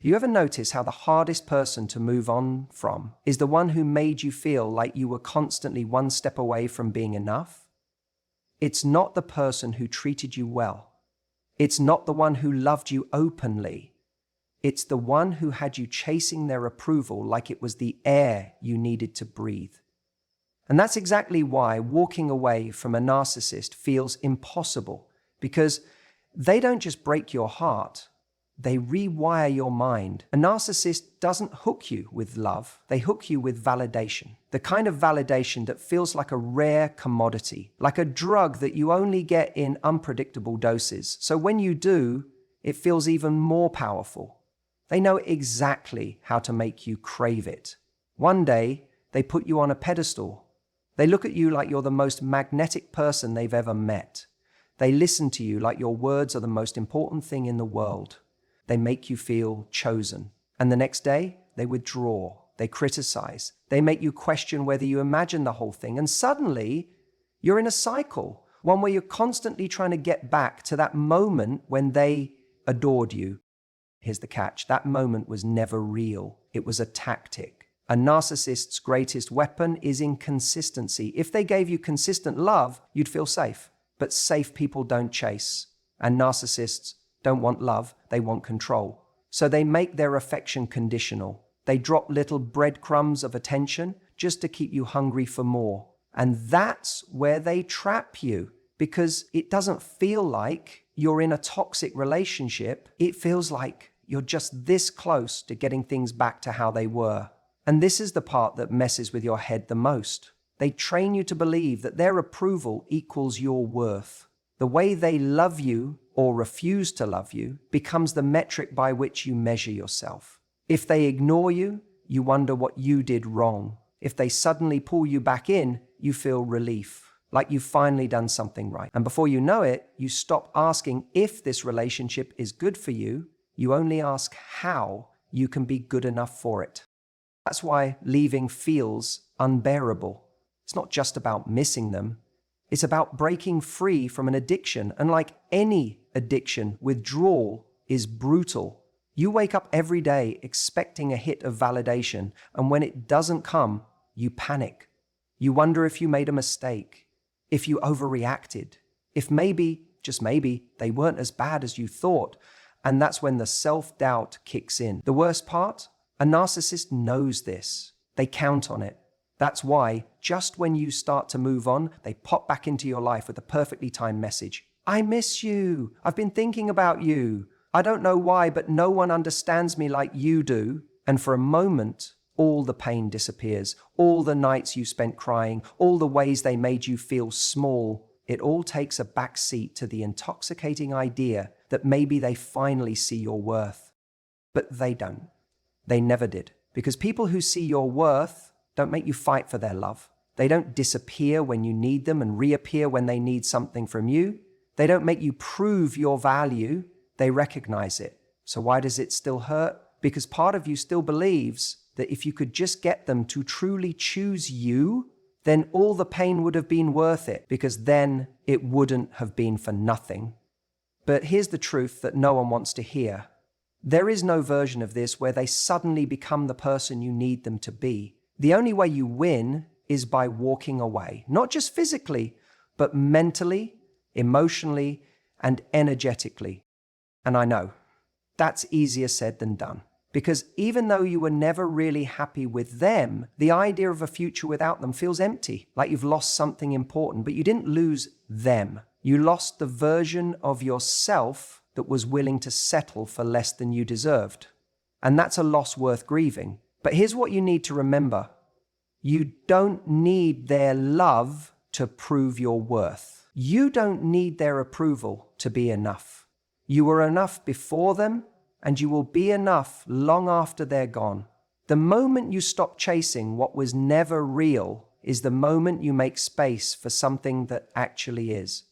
You ever notice how the hardest person to move on from is the one who made you feel like you were constantly one step away from being enough? It's not the person who treated you well. It's not the one who loved you openly. It's the one who had you chasing their approval like it was the air you needed to breathe. And that's exactly why walking away from a narcissist feels impossible, because they don't just break your heart, they rewire your mind. A narcissist doesn't hook you with love, they hook you with validation. The kind of validation that feels like a rare commodity, like a drug that you only get in unpredictable doses. So when you do, it feels even more powerful. They know exactly how to make you crave it. One day, they put you on a pedestal. They look at you like you're the most magnetic person they've ever met. They listen to you like your words are the most important thing in the world. They make you feel chosen. And the next day, they withdraw, they criticize, they make you question whether you imagine the whole thing. And suddenly, you're in a cycle, one where you're constantly trying to get back to that moment when they adored you. Here's the catch, that moment was never real. It was a tactic. A narcissist's greatest weapon is inconsistency. If they gave you consistent love, you'd feel safe. But safe people don't chase. And narcissists don't want love, they want control. So they make their affection conditional. They drop little breadcrumbs of attention just to keep you hungry for more. And that's where they trap you, because it doesn't feel like you're in a toxic relationship. It feels like you're just this close to getting things back to how they were. And this is the part that messes with your head the most. They train you to believe that their approval equals your worth. The way they love you or refuse to love you becomes the metric by which you measure yourself. If they ignore you, you wonder what you did wrong. If they suddenly pull you back in, you feel relief, like you've finally done something right. And before you know it, you stop asking if this relationship is good for you. You only ask how you can be good enough for it. That's why leaving feels unbearable. It's not just about missing them. It's about breaking free from an addiction. And like any addiction, withdrawal is brutal. You wake up every day expecting a hit of validation, and when it doesn't come, you panic. You wonder if you made a mistake, if you overreacted, if maybe, just maybe, they weren't as bad as you thought. And that's when the self-doubt kicks in. The worst part? A narcissist knows this. They count on it. That's why, just when you start to move on, they pop back into your life with a perfectly timed message. I miss you. I've been thinking about you. I don't know why, but no one understands me like you do. And for a moment, all the pain disappears. All the nights you spent crying, all the ways they made you feel small. It all takes a back seat to the intoxicating idea that maybe they finally see your worth. But they don't. They never did. Because people who see your worth don't make you fight for their love. They don't disappear when you need them and reappear when they need something from you. They don't make you prove your value. They recognize it. So why does it still hurt? Because part of you still believes that if you could just get them to truly choose you, then all the pain would have been worth it, because then it wouldn't have been for nothing. But here's the truth that no one wants to hear. There is no version of this where they suddenly become the person you need them to be. The only way you win is by walking away, not just physically, but mentally, emotionally, and energetically. And I know, that's easier said than done. Because even though you were never really happy with them, the idea of a future without them feels empty, like you've lost something important, but you didn't lose them. You lost the version of yourself that was willing to settle for less than you deserved. And that's a loss worth grieving. But here's what you need to remember. You don't need their love to prove your worth. You don't need their approval to be enough. You were enough before them, and you will be enough long after they're gone. The moment you stop chasing what was never real is the moment you make space for something that actually is.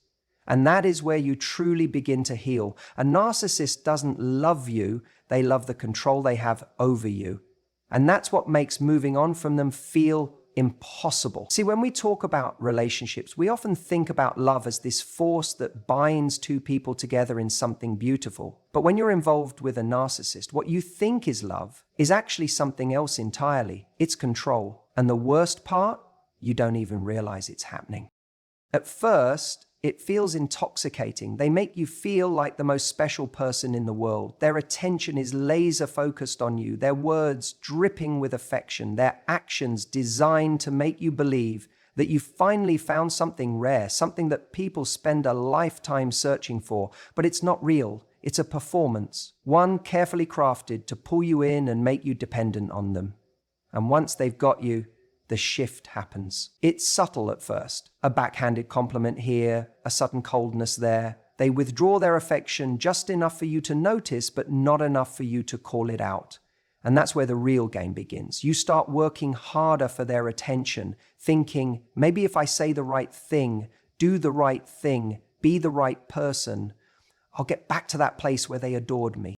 And that is where you truly begin to heal. A narcissist doesn't love you, they love the control they have over you. And that's what makes moving on from them feel impossible. See, when we talk about relationships, we often think about love as this force that binds two people together in something beautiful. But when you're involved with a narcissist, what you think is love is actually something else entirely. It's control. And the worst part, you don't even realize it's happening. At first, it feels intoxicating. They make you feel like the most special person in the world. Their attention is laser focused on you, their words dripping with affection, their actions designed to make you believe that you finally found something rare, something that people spend a lifetime searching for. But it's not real. It's a performance, one carefully crafted to pull you in and make you dependent on them. And once they've got you, the shift happens. It's subtle at first. A backhanded compliment here, a sudden coldness there. They withdraw their affection just enough for you to notice, but not enough for you to call it out. And that's where the real game begins. You start working harder for their attention, thinking, maybe if I say the right thing, do the right thing, be the right person, I'll get back to that place where they adored me.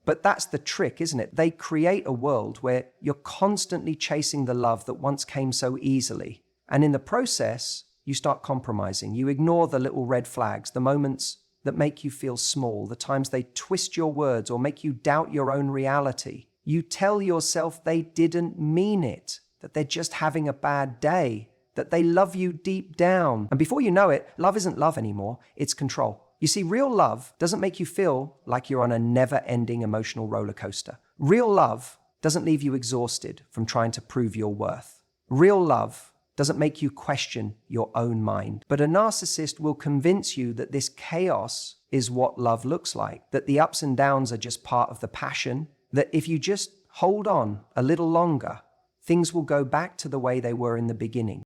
But that's the trick, isn't it? They create a world where you're constantly chasing the love that once came so easily. And in the process, you start compromising. You ignore the little red flags, the moments that make you feel small, the times they twist your words or make you doubt your own reality. You tell yourself they didn't mean it, that they're just having a bad day, that they love you deep down. And before you know it, love isn't love anymore, it's control. You see, real love doesn't make you feel like you're on a never-ending emotional roller coaster. Real love doesn't leave you exhausted from trying to prove your worth. Real love doesn't make you question your own mind. But a narcissist will convince you that this chaos is what love looks like, that the ups and downs are just part of the passion, that if you just hold on a little longer, things will go back to the way they were in the beginning.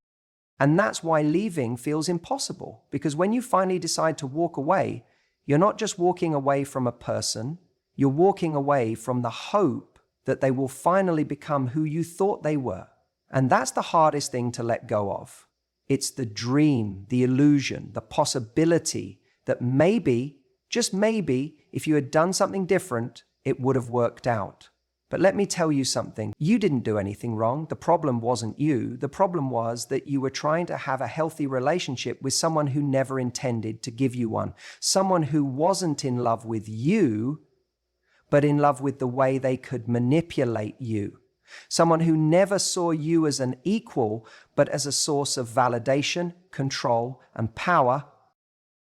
And that's why leaving feels impossible, because when you finally decide to walk away, you're not just walking away from a person, you're walking away from the hope that they will finally become who you thought they were. And that's the hardest thing to let go of. It's the dream, the illusion, the possibility that maybe, just maybe, if you had done something different, it would have worked out. But let me tell you something. You didn't do anything wrong. The problem wasn't you. The problem was that you were trying to have a healthy relationship with someone who never intended to give you one. Someone who wasn't in love with you, but in love with the way they could manipulate you. Someone who never saw you as an equal, but as a source of validation, control, and power.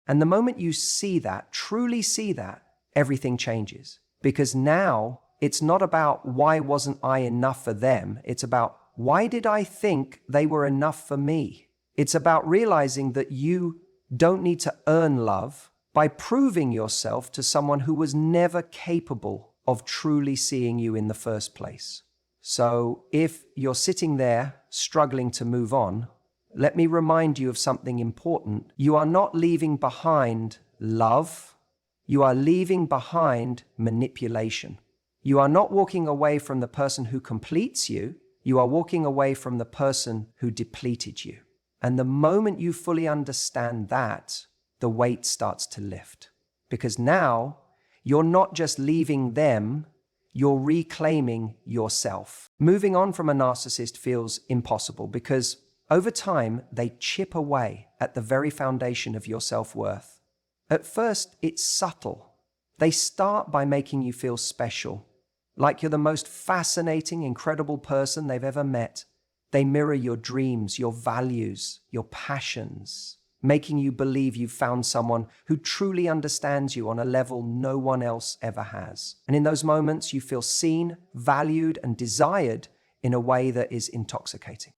And the moment you see that, truly see that, everything changes. Because now, it's not about why wasn't I enough for them. It's about why did I think they were enough for me? It's about realizing that you don't need to earn love by proving yourself to someone who was never capable of truly seeing you in the first place. So if you're sitting there struggling to move on, let me remind you of something important. You are not leaving behind love. You are leaving behind manipulation. You are not walking away from the person who completes you. You are walking away from the person who depleted you. And the moment you fully understand that, the weight starts to lift. Because now, you're not just leaving them, you're reclaiming yourself. Moving on from a narcissist feels impossible because over time, they chip away at the very foundation of your self-worth. At first, it's subtle. They start by making you feel special, like you're the most fascinating, incredible person they've ever met. They mirror your dreams, your values, your passions, making you believe you've found someone who truly understands you on a level no one else ever has. And in those moments, you feel seen, valued, and desired in a way that is intoxicating.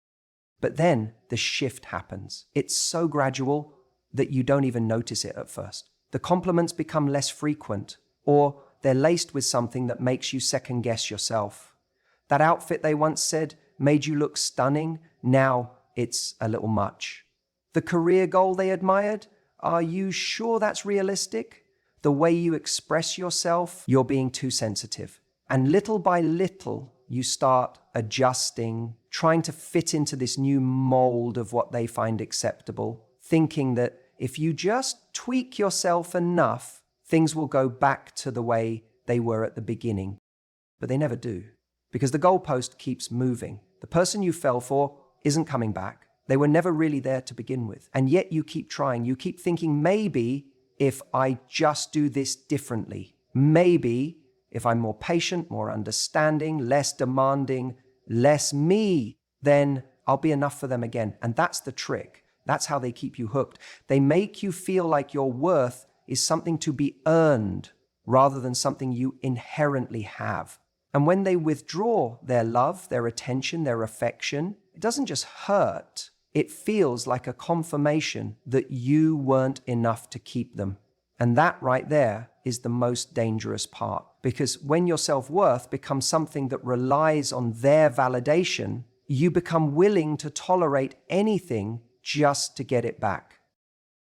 But then the shift happens. It's so gradual that you don't even notice it at first. The compliments become less frequent, or they're laced with something that makes you second guess yourself. That outfit they once said made you look stunning, now it's a little much. The career goal they admired, are you sure that's realistic? The way you express yourself, you're being too sensitive. And little by little, you start adjusting, trying to fit into this new mold of what they find acceptable, thinking that if you just tweak yourself enough, things will go back to the way they were at the beginning. But they never do, because the goalpost keeps moving. The person you fell for isn't coming back. They were never really there to begin with. And yet you keep trying. You keep thinking, maybe if I just do this differently, maybe if I'm more patient, more understanding, less demanding, less me, then I'll be enough for them again. And that's the trick. That's how they keep you hooked. They make you feel like your worth is something to be earned rather than something you inherently have. And when they withdraw their love, their attention, their affection, it doesn't just hurt. It feels like a confirmation that you weren't enough to keep them. And that right there is the most dangerous part. Because when your self-worth becomes something that relies on their validation, you become willing to tolerate anything just to get it back.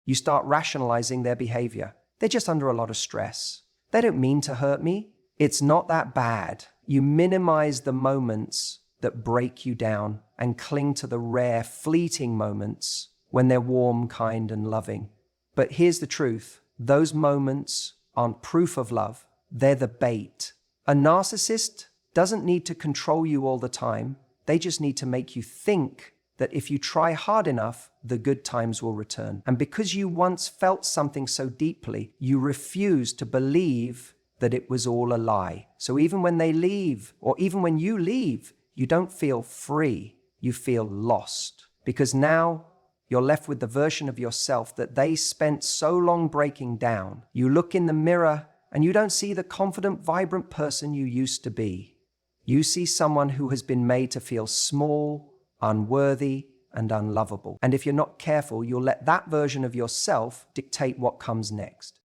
You start rationalizing their behavior. They're just under a lot of stress. They don't mean to hurt me. It's not that bad. You minimize the moments that break you down and cling to the rare, fleeting moments when they're warm, kind, and loving. But here's the truth. Those moments aren't proof of love. They're the bait. A narcissist doesn't need to control you all the time. They just need to make you think that if you try hard enough, the good times will return. And because you once felt something so deeply, you refuse to believe that it was all a lie. So even when they leave, or even when you leave, you don't feel free. You feel lost. Because now you're left with the version of yourself that they spent so long breaking down. You look in the mirror and you don't see the confident, vibrant person you used to be. You see someone who has been made to feel small, unworthy, and unlovable. And if you're not careful, you'll let that version of yourself dictate what comes next.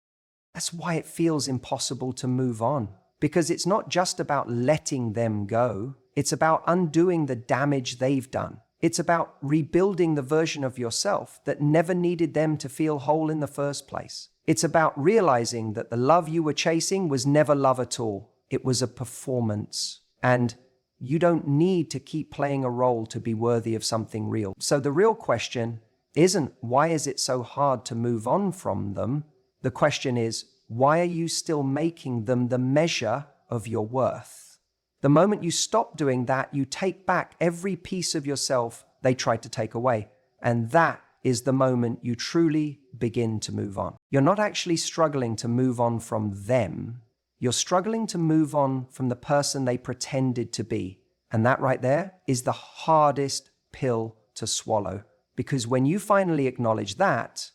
That's why it feels impossible to move on. Because it's not just about letting them go. It's about undoing the damage they've done. It's about rebuilding the version of yourself that never needed them to feel whole in the first place. It's about realizing that the love you were chasing was never love at all. It was a performance. And you don't need to keep playing a role to be worthy of something real. So the real question isn't, why is it so hard to move on from them? The question is, why are you still making them the measure of your worth? The moment you stop doing that, you take back every piece of yourself they tried to take away. And that is the moment you truly begin to move on. You're not actually struggling to move on from them. You're struggling to move on from the person they pretended to be. And that right there is the hardest pill to swallow. Because when you finally acknowledge that,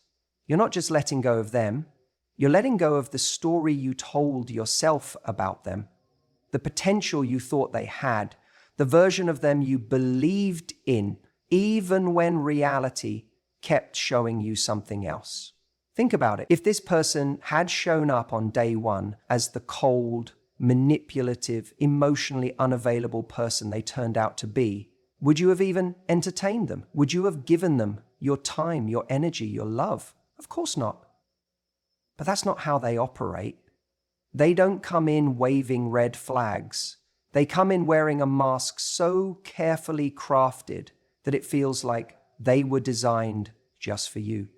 you're not just letting go of them, you're letting go of the story you told yourself about them, the potential you thought they had, the version of them you believed in, even when reality kept showing you something else. Think about it. If this person had shown up on day one as the cold, manipulative, emotionally unavailable person they turned out to be, would you have even entertained them? Would you have given them your time, your energy, your love? Of course not. But that's not how they operate. They don't come in waving red flags. They come in wearing a mask so carefully crafted that it feels like they were designed just for you.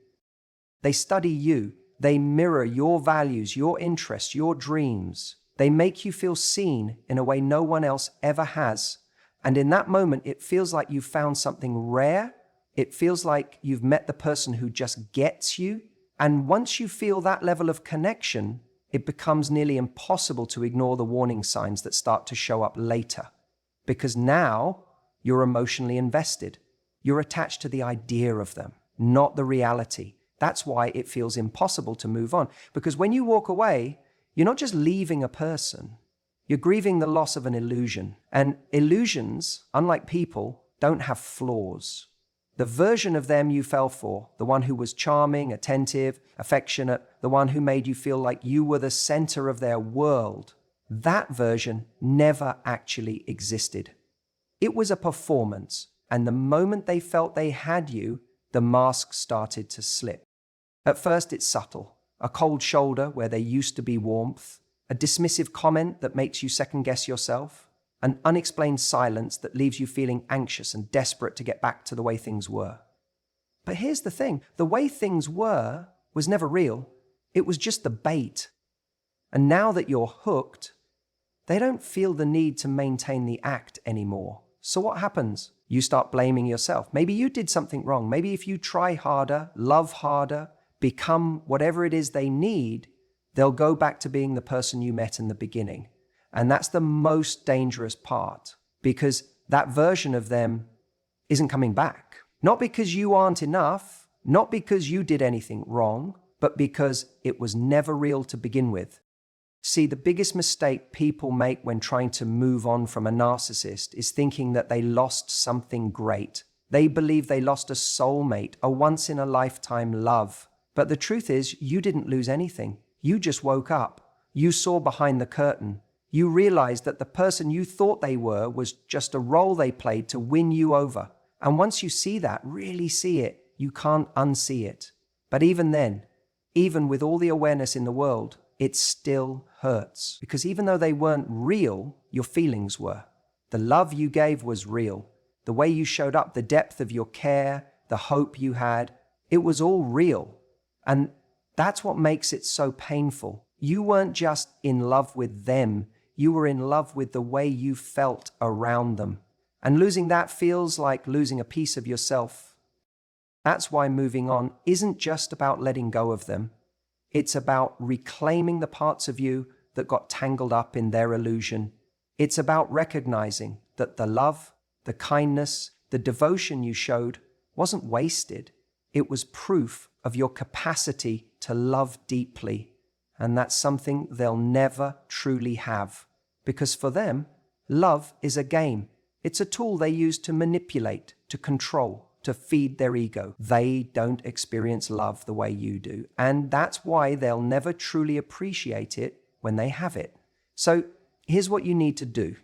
They study you. They mirror your values, your interests, your dreams. They make you feel seen in a way no one else ever has. And in that moment, it feels like you've found something rare. It feels like you've met the person who just gets you. And once you feel that level of connection, it becomes nearly impossible to ignore the warning signs that start to show up later. Because now you're emotionally invested. You're attached to the idea of them, not the reality. That's why it feels impossible to move on. Because when you walk away, you're not just leaving a person. You're grieving the loss of an illusion. And illusions, unlike people, don't have flaws. The version of them you fell for, the one who was charming, attentive, affectionate, the one who made you feel like you were the center of their world, that version never actually existed. It was a performance, and the moment they felt they had you, the mask started to slip. At first it's subtle, a cold shoulder where there used to be warmth, a dismissive comment that makes you second-guess yourself, an unexplained silence that leaves you feeling anxious and desperate to get back to the way things were. But here's the thing, the way things were was never real. It was just the bait. And now that you're hooked, they don't feel the need to maintain the act anymore. So what happens? You start blaming yourself. Maybe you did something wrong. Maybe if you try harder, love harder, become whatever it is they need, they'll go back to being the person you met in the beginning. And that's the most dangerous part, because that version of them isn't coming back. Not because you aren't enough, not because you did anything wrong, but because it was never real to begin with. See, the biggest mistake people make when trying to move on from a narcissist is thinking that they lost something great. They believe they lost a soulmate, a once-in-a-lifetime love. But the truth is, you didn't lose anything. You just woke up. You saw behind the curtain. You realized that the person you thought they were was just a role they played to win you over. And once you see that, really see it, you can't unsee it. But even then, even with all the awareness in the world, it still hurts. Because even though they weren't real, your feelings were. The love you gave was real. The way you showed up, the depth of your care, the hope you had, it was all real. And that's what makes it so painful. You weren't just in love with them, you were in love with the way you felt around them. And losing that feels like losing a piece of yourself. That's why moving on isn't just about letting go of them. It's about reclaiming the parts of you that got tangled up in their illusion. It's about recognizing that the love, the kindness, the devotion you showed wasn't wasted. It was proof of your capacity to love deeply. And that's something they'll never truly have. Because for them, love is a game. It's a tool they use to manipulate, to control, to feed their ego. They don't experience love the way you do. And that's why they'll never truly appreciate it when they have it. So here's what you need to do.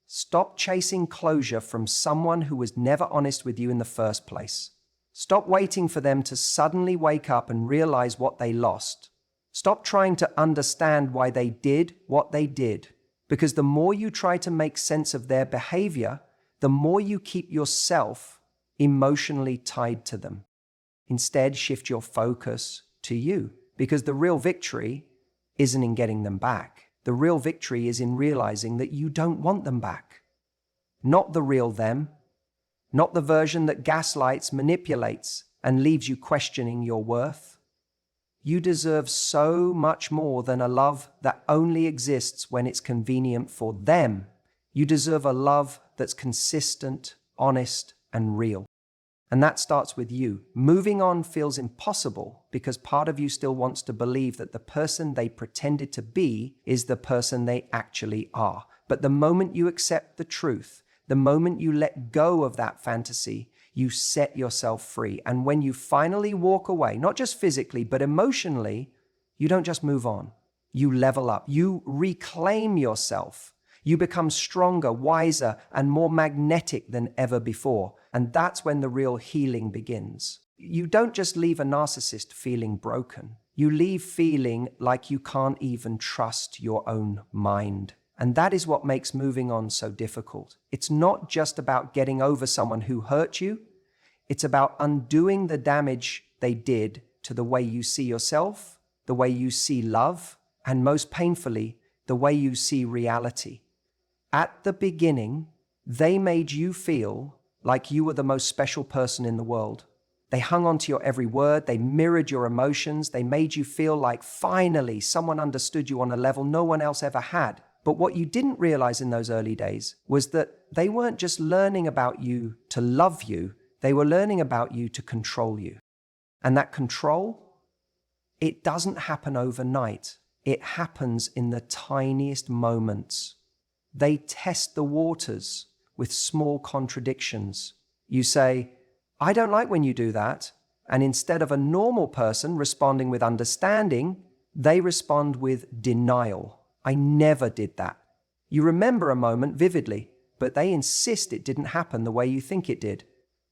Stop chasing closure from someone who was never honest with you in the first place. Stop waiting for them to suddenly wake up and realize what they lost. Stop trying to understand why they did what they did. Because the more you try to make sense of their behavior, the more you keep yourself emotionally tied to them. Instead, shift your focus to you, because the real victory isn't in getting them back. The real victory is in realizing that you don't want them back. Not the real them, not the version that gaslights, manipulates, and leaves you questioning your worth. You deserve so much more than a love that only exists when it's convenient for them. You deserve a love that's consistent, honest, and real. And that starts with you. Moving on feels impossible because part of you still wants to believe that the person they pretended to be is the person they actually are. But the moment you accept the truth, the moment you let go of that fantasy, you set yourself free. And when you finally walk away, not just physically, but emotionally, you don't just move on. You level up. You reclaim yourself. You become stronger, wiser, and more magnetic than ever before. And that's when the real healing begins. You don't just leave a narcissist feeling broken. You leave feeling like you can't even trust your own mind. And that is what makes moving on so difficult. It's not just about getting over someone who hurt you. It's about undoing the damage they did to the way you see yourself, the way you see love, and most painfully, the way you see reality. At the beginning, they made you feel like you were the most special person in the world. They hung on to your every word, they mirrored your emotions, they made you feel like finally someone understood you on a level no one else ever had. But what you didn't realize in those early days was that they weren't just learning about you to love you, they were learning about you to control you. And that control, it doesn't happen overnight. It happens in the tiniest moments. They test the waters with small contradictions. You say, I don't like when you do that. And instead of a normal person responding with understanding, they respond with denial. I never did that. You remember a moment vividly, but they insist it didn't happen the way you think it did.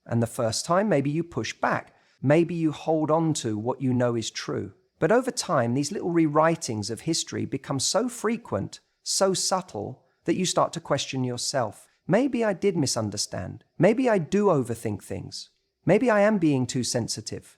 And the first time, maybe you push back. Maybe you hold on to what you know is true. But over time, these little rewritings of history become so frequent, so subtle, that you start to question yourself. Maybe I did misunderstand. Maybe I do overthink things. Maybe I am being too sensitive.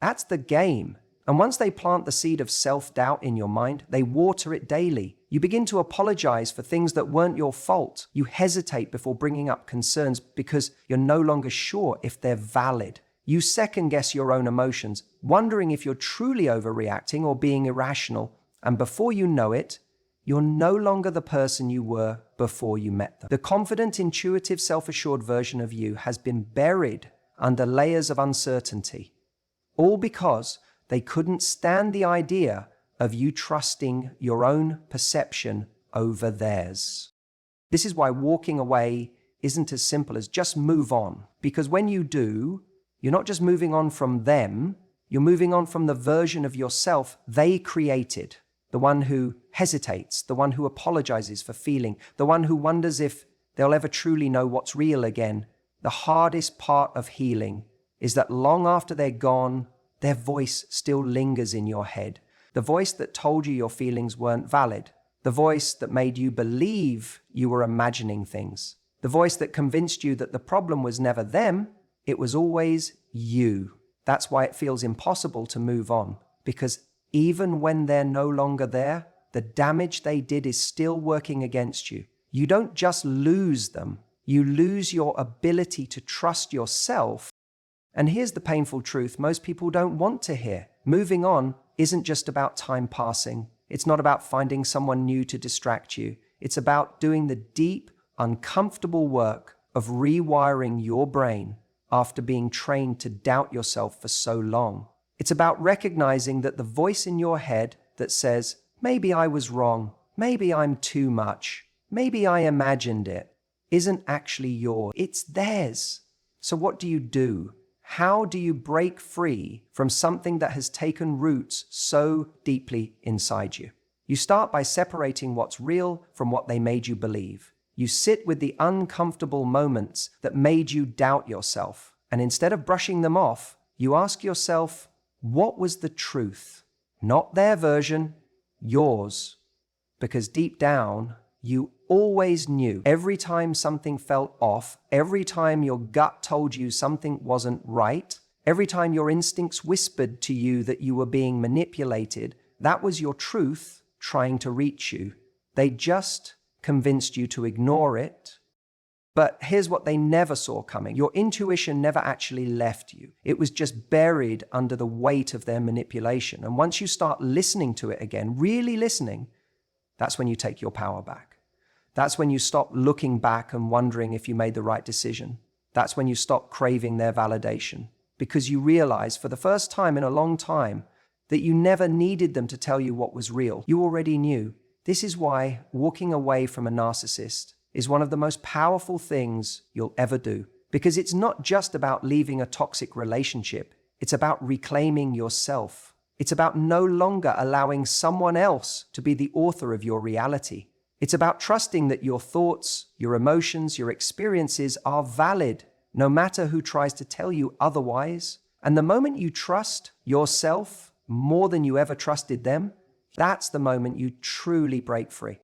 That's the game. And once they plant the seed of self-doubt in your mind, they water it daily. You begin to apologize for things that weren't your fault. You hesitate before bringing up concerns because you're no longer sure if they're valid. You second-guess your own emotions, wondering if you're truly overreacting or being irrational. And before you know it, you're no longer the person you were before you met them. The confident, intuitive, self-assured version of you has been buried under layers of uncertainty, all because they couldn't stand the idea of you trusting your own perception over theirs. This is why walking away isn't as simple as just move on, because when you do, you're not just moving on from them, you're moving on from the version of yourself they created, the one who hesitates, the one who apologizes for feeling, the one who wonders if they'll ever truly know what's real again. The hardest part of healing is that long after they're gone, their voice still lingers in your head. The voice that told you your feelings weren't valid. The voice that made you believe you were imagining things. The voice that convinced you that the problem was never them, it was always you. That's why it feels impossible to move on, because even when they're no longer there, the damage they did is still working against you. You don't just lose them, you lose your ability to trust yourself. And here's the painful truth most people don't want to hear. Moving on isn't just about time passing. It's not about finding someone new to distract you. It's about doing the deep, uncomfortable work of rewiring your brain after being trained to doubt yourself for so long. It's about recognizing that the voice in your head that says, maybe I was wrong, maybe I'm too much, maybe I imagined it, isn't actually yours, it's theirs. So what do you do? How do you break free from something that has taken roots so deeply inside you? You start by separating what's real from what they made you believe. You sit with the uncomfortable moments that made you doubt yourself, and instead of brushing them off, you ask yourself, what was the truth? Not their version, yours. Because deep down, you always knew. Every time something felt off, every time your gut told you something wasn't right, every time your instincts whispered to you that you were being manipulated, that was your truth trying to reach you. They just convinced you to ignore it. But here's what they never saw coming. Your intuition never actually left you. It was just buried under the weight of their manipulation. And once you start listening to it again, really listening, that's when you take your power back. That's when you stop looking back and wondering if you made the right decision. That's when you stop craving their validation, because you realize for the first time in a long time that you never needed them to tell you what was real. You already knew. This is why walking away from a narcissist is one of the most powerful things you'll ever do, because it's not just about leaving a toxic relationship. It's about reclaiming yourself. It's about no longer allowing someone else to be the author of your reality. It's about trusting that your thoughts, your emotions, your experiences are valid, no matter who tries to tell you otherwise. And the moment you trust yourself more than you ever trusted them, that's the moment you truly break free.